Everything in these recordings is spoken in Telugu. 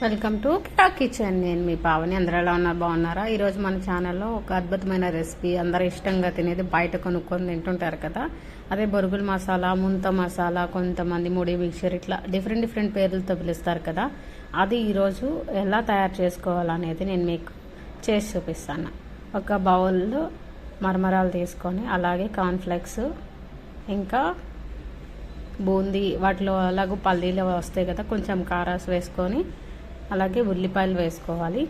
Welcome to Kira kitchen. నేను మీ పావని. అందరూ ఎలా ఉన్నారు? బాగున్నారా? ఈరోజు మన ఛానల్లో ఒక అద్భుతమైన రెసిపీ, అందరూ ఇష్టంగా తినేది, బయట కొనుక్కొని తింటుంటారు కదా, అదే బొరుగుల మసాలా, ముంత మసాలా, కొంతమంది ముడి మిక్చర్, ఇట్లా డిఫరెంట్ పేర్లతో పిలుస్తారు కదా, అది ఈరోజు ఎలా తయారు చేసుకోవాలనేది నేను మీకు చేసి చూపిస్తాను. ఒక బౌల్లో మరమరాలు తీసుకొని, అలాగే కార్న్ఫ్లెక్స్, ఇంకా బూందీ, వాటిలో అలాగూ పల్లీలు వస్తాయి కదా, కొంచెం కారాస్ వేసుకొని, అలాగే ఉల్లిపాయలు వేసుకోవాలి.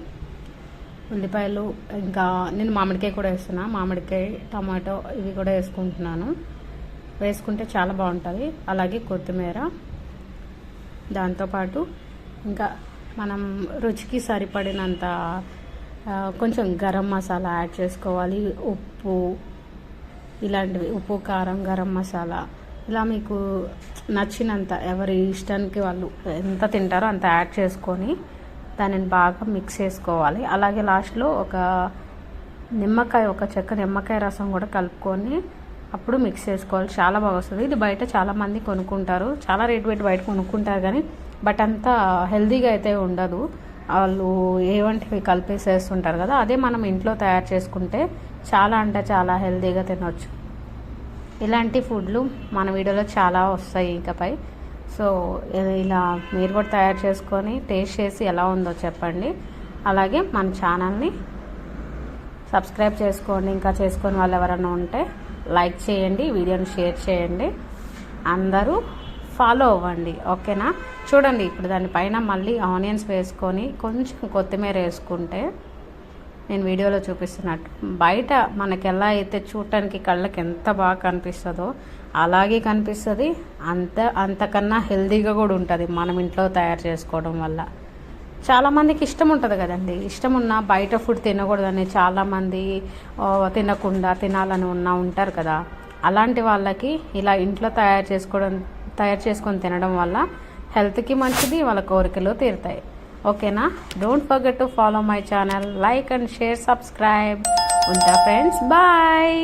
ఉల్లిపాయలు, ఇంకా నేను మామిడికాయ కూడా వేస్తున్నా, మామిడికాయ, టమాటో ఇవి కూడా వేసుకుంటున్నాను. వేసుకుంటే చాలా బాగుంటుంది. అలాగే కొత్తిమీర, దాంతోపాటు ఇంకా మనం రుచికి సరిపడినంత కొంచెం గరం మసాలా యాడ్ చేసుకోవాలి. ఉప్పు, ఇలాంటివి, ఉప్పు, కారం, గరం మసాలా, ఇలా మీకు నచ్చినంత, ఎవరి ఇష్టానికి వాళ్ళు ఎంత తింటారో అంత యాడ్ చేసుకొని దానిని బాగా మిక్స్ చేసుకోవాలి. అలాగే లాస్ట్లో ఒక నిమ్మకాయ, ఒక చెక్క నిమ్మకాయ రసం కూడా కలుపుకొని అప్పుడు మిక్స్ చేసుకోవాలి. చాలా బాగా వస్తుంది. ఇది బయట చాలామంది కొనుక్కుంటారు, చాలా రేటు పెట్టి బయట కొనుక్కుంటారు, కానీ బట్ అంత హెల్తీగా అయితే ఉండదు. వాళ్ళు ఏవంటివి కలిపేసేస్తుంటారు కదా, అదే మనం ఇంట్లో తయారు చేసుకుంటే చాలా అంటే చాలా హెల్తీగా తినొచ్చు. ఇలాంటి ఫుడ్లు మన వీడియోలో చాలా వస్తాయి ఇకపై. సో ఇలా మీరు కూడా తయారు చేసుకొని టేస్ట్ చేసి ఎలా ఉందో చెప్పండి. అలాగే మన ఛానల్ని సబ్స్క్రైబ్ చేసుకోండి. ఇంకా చేసుకొని వాళ్ళు ఎవరైనా ఉంటే లైక్ చేయండి, వీడియోని షేర్ చేయండి, అందరూ ఫాలో అవ్వండి. ఓకేనా? చూడండి, ఇప్పుడు దానిపైన మళ్ళీ ఆనియన్స్ వేసుకొని కొంచెం కొత్తిమీర వేసుకుంటే, నేను వీడియోలో చూపిస్తున్నట్టు బయట మనకి ఎలా అయితే చూడటానికి కళ్ళకి ఎంత బాగా కనిపిస్తుందో అలాగే కనిపిస్తుంది. అంతకన్నా హెల్తీగా కూడా ఉంటుంది మనం ఇంట్లో తయారు చేసుకోవడం వల్ల. చాలామందికి ఇష్టం ఉంటుంది కదండి, ఇష్టం ఉన్న బయట ఫుడ్ తినకూడదని చాలామంది తినకుండా తినాలని ఉంటారు కదా, అలాంటి వాళ్ళకి ఇలా ఇంట్లో తయారు చేసుకొని తినడం వల్ల హెల్త్కి మంచిది, వాళ్ళ కోరికలు తీరుతాయి. ఓకేనా? Don't forget to follow my channel, like and share, subscribe. ఉంటా ఫ్రెండ్స్, బాయ్.